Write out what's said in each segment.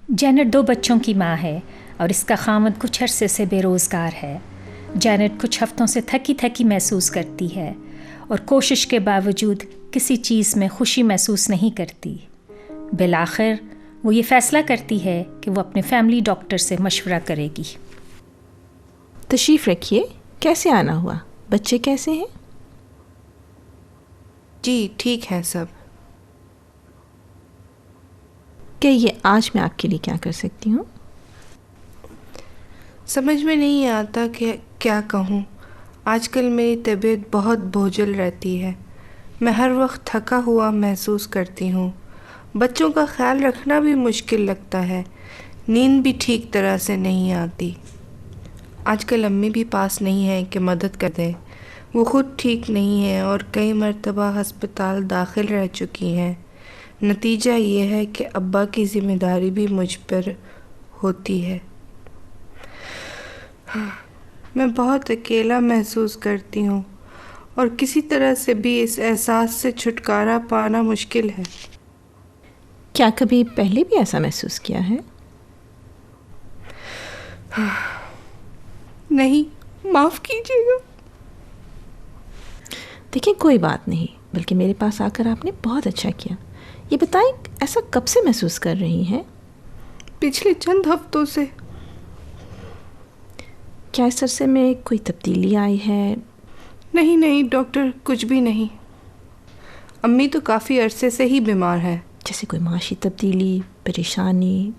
Giant 2 بچوں کی ماں ہے اور اس کا خاوند کچھ عرصے سے بے روزگار ہے۔ جینٹ کچھ ہفتوں سے تھکی تھکی محسوس کرتی ہے اور کوشش کے باوجود کسی چیز میں خوشی محسوس نہیں کرتی۔ بالآخر وہ یہ فیصلہ کرتی ہے کہ وہ اپنے فیملی ڈاکٹر سے مشورہ کرے گی۔ تشریف رکھیے، کیسے آنا ہوا؟ بچے کیسے ہیں؟ جی ٹھیک ہے سب۔ کہ یہ آج میں آپ کے لیے کیا کر سکتی ہوں؟ سمجھ میں نہیں آتا کہ کیا کہوں۔ آج کل میری طبیعت بہت بوجھل رہتی ہے۔ میں ہر وقت تھکا ہوا محسوس کرتی ہوں۔ بچوں کا خیال رکھنا بھی مشکل لگتا ہے۔ نیند بھی ٹھیک طرح سے نہیں آتی۔ آج کل امی بھی پاس نہیں ہے کہ مدد کر دے۔ وہ خود ٹھیک نہیں ہے اور کئی مرتبہ ہسپتال داخل رہ چکی ہیں۔ نتیجہ یہ ہے کہ ابا کی ذمہ داری بھی مجھ پر ہوتی ہے۔ میں بہت اکیلا محسوس کرتی ہوں اور کسی طرح سے بھی اس احساس سے چھٹکارا پانا مشکل ہے۔ کیا کبھی پہلے بھی ایسا محسوس کیا ہے؟ نہیں، معاف کیجیے گا۔ دیکھیں کوئی بات نہیں، بلکہ میرے پاس آ کر آپ نے بہت اچھا کیا۔ یہ بتائیں ایسا کب سے محسوس کر رہی ہیں؟ پچھلے چند ہفتوں سے۔ کیا اس عرصے میں کوئی تبدیلی آئی ہے؟ نہیں ڈاکٹر، کچھ بھی نہیں۔ امی تو کافی عرصے سے ہی بیمار ہے۔ جیسے کوئی معاشی تبدیلی، پریشانی،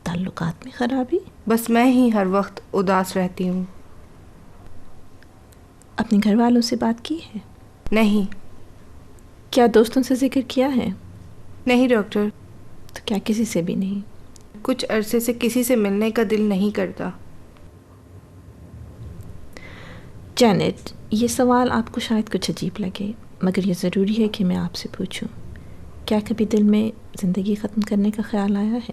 تعلقات میں خرابی؟ بس میں ہی ہر وقت اداس رہتی ہوں۔ اپنے گھر والوں سے بات کی ہے؟ نہیں۔ کیا دوستوں سے ذکر کیا ہے؟ نہیں ڈاکٹر۔ تو کیا کسی سے بھی نہیں؟ کچھ عرصے سے کسی سے ملنے کا دل نہیں کرتا۔ جینٹ، یہ سوال آپ کو شاید کچھ عجیب لگے، مگر یہ ضروری ہے کہ میں آپ سے پوچھوں، کیا کبھی دل میں زندگی ختم کرنے کا خیال آیا ہے؟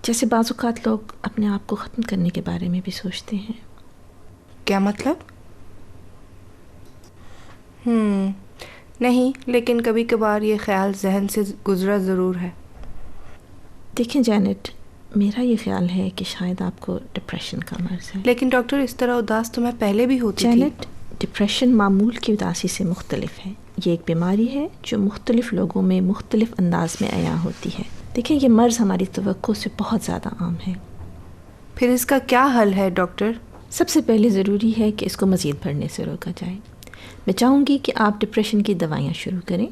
جیسے بعض اوقات لوگ اپنے آپ کو ختم کرنے کے بارے میں بھی سوچتے ہیں۔ کیا مطلب؟ نہیں، لیکن کبھی کبھار یہ خیال ذہن سے گزرا ضرور ہے۔ دیکھیں جینٹ، میرا یہ خیال ہے کہ شاید آپ کو ڈپریشن کا مرض ہے۔ لیکن ڈاکٹر، اس طرح اداس تو میں پہلے بھی ہوتی تھی۔ جینٹ، ڈپریشن معمول کی اداسی سے مختلف ہے۔ یہ ایک بیماری ہے جو مختلف لوگوں میں مختلف انداز میں عیاں ہوتی ہے۔ دیکھیں یہ مرض ہماری توقع سے بہت زیادہ عام ہے۔ پھر اس کا کیا حل ہے ڈاکٹر؟ سب سے پہلے ضروری ہے کہ اس کو مزید بڑھنے سے روکا جائے۔ میں چاہوں گی کہ آپ ڈپریشن کی دوائیاں شروع کریں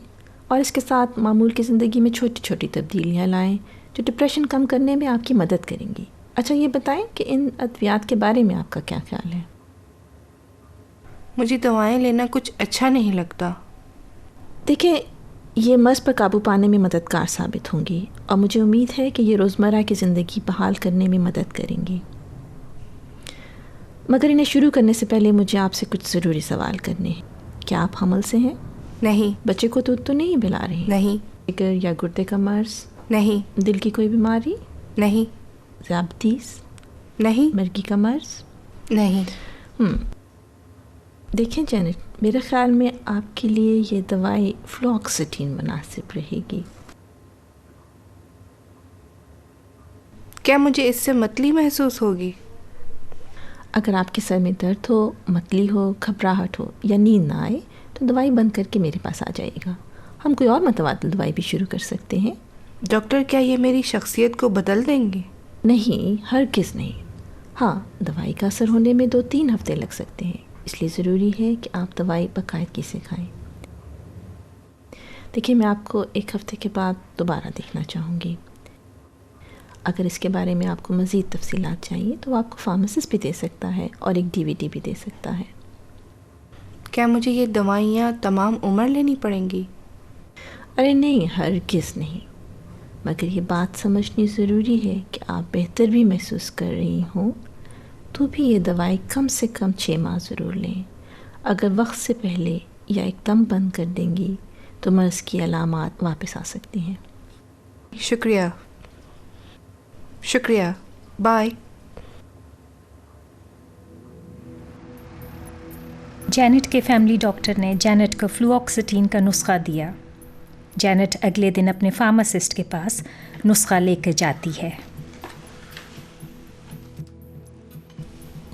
اور اس کے ساتھ معمول کی زندگی میں چھوٹی چھوٹی تبدیلیاں لائیں جو ڈپریشن کم کرنے میں آپ کی مدد کریں گی۔ اچھا یہ بتائیں کہ ان ادویات کے بارے میں آپ کا کیا خیال ہے؟ مجھے دوائیں لینا کچھ اچھا نہیں لگتا۔ دیکھیں یہ مرض پر قابو پانے میں مددگار ثابت ہوں گی اور مجھے امید ہے کہ یہ روزمرہ کی زندگی بحال کرنے میں مدد کریں گی، مگر انہیں شروع کرنے سے پہلے مجھے آپ سے کچھ ضروری سوال کرنے ہیں۔ کیا آپ حمل سے ہیں؟ نہیں۔ بچے کو دودھ تو نہیں پلا رہی؟ نہیں۔ فکر یا گردے کا مرض؟ نہیں۔ دل کی کوئی بیماری؟ نہیں۔ ذیابیطس؟ نہیں۔ مرگی کا مرض؟ نہیں۔ دیکھیں جینٹ، میرے خیال میں آپ کے لیے یہ دوائی فلوکسیٹین مناسب رہے گی۔ کیا مجھے اس سے متلی محسوس ہوگی؟ اگر آپ کے سر میں درد ہو، متلی ہو، گھبراہٹ ہو یا نیند نہ آئے تو دوائی بند کر کے میرے پاس آ جائے گا۔ ہم کوئی اور متبادل دوائی بھی شروع کر سکتے ہیں۔ ڈاکٹر، کیا یہ میری شخصیت کو بدل دیں گے؟ نہیں، ہرگز نہیں۔ ہاں، دوائی کا اثر ہونے میں 2-3 ہفتے لگ سکتے ہیں، اس لیے ضروری ہے کہ آپ دوائی باقاعدگی سے کھائیں۔ دیکھیں میں آپ کو 1 ہفتے کے بعد دوبارہ دیکھنا چاہوں گی۔ اگر اس کے بارے میں آپ کو مزید تفصیلات چاہیے تو آپ کو فارماسسٹ بھی دے سکتا ہے اور ایک DVD بھی دے سکتا ہے۔ کیا مجھے یہ دوائیاں تمام عمر لینی پڑیں گی؟ ارے نہیں، ہرگز نہیں، مگر یہ بات سمجھنی ضروری ہے کہ آپ بہتر بھی محسوس کر رہی ہوں تو بھی یہ دوائی کم سے کم 6 ماہ ضرور لیں۔ اگر وقت سے پہلے یا ایک دم بند کر دیں گی تو مرض کی علامات واپس آ سکتی ہیں۔ شکریہ، بائے۔ جینٹ کے فیملی ڈاکٹر نے جینٹ کو فلوکسیٹین کا نسخہ دیا۔ جینٹ اگلے دن اپنے فارماسسٹ کے پاس نسخہ لے کر جاتی ہے۔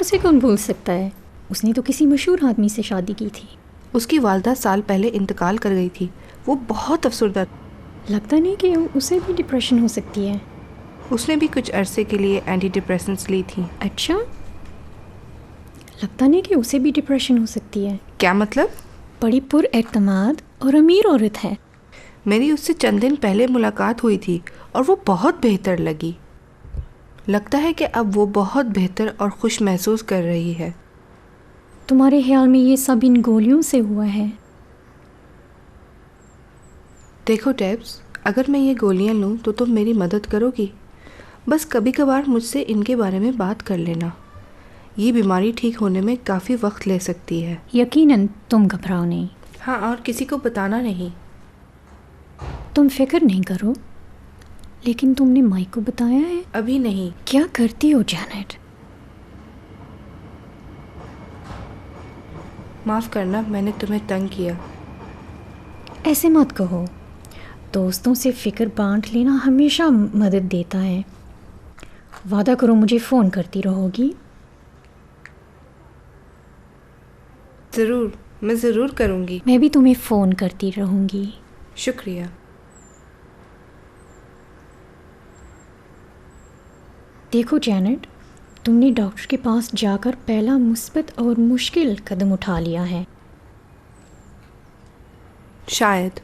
اسے کون بھول سکتا ہے؟ اس نے تو کسی مشہور آدمی سے شادی کی تھی. اس کی والدہ سال پہلے انتقال کر گئی تھی. وہ بہت افسردہ. لگتا نہیں کہ اسے بھی ڈپریشن ہو سکتی ہے. اس نے بھی کچھ عرصے کے لیے اینٹی ڈپریسنٹس لی تھی. اچھا، لگتا نہیں کہ اسے بھی ڈپریشن ہو سکتی ہے. کیا مطلب؟ بڑی پر اعتماد اور امیر عورت ہے. میری اس سے چند دن پہلے ملاقات ہوئی تھی اور وہ بہت بہتر لگی. لگتا ہے کہ اب وہ بہت بہتر اور خوش محسوس کر رہی ہے. تمہارے خیال میں یہ سب ان گولیوں سے ہوا ہے؟ دیکھو ٹیبس، اگر میں یہ گولیاں لوں تو تم میری مدد کرو گی؟ بس کبھی کبھار مجھ سے ان کے بارے میں بات کر لینا. یہ بیماری ٹھیک ہونے میں کافی وقت لے سکتی ہے. یقیناً، تم گھبراؤ نہیں. ہاں، اور کسی کو بتانا نہیں. تم فکر نہیں کرو. لیکن تم نے مائک کو بتایا ہے؟ ابھی نہیں. کیا کرتی ہو جینٹ؟ معاف کرنا، میں نے تمہیں تنگ کیا. ایسے مت کہو. دوستوں سے فکر بانٹ لینا ہمیشہ مدد دیتا ہے. وعدہ کرو مجھے فون کرتی رہو گی. ضرور، میں ضرور کروں گی. میں بھی تمہیں فون کرتی رہوں گی. شکریہ. دیکھو جینٹ، تم نے ڈاکٹر کے پاس جا کر پہلا مثبت اور مشکل قدم اٹھا لیا ہے. شاید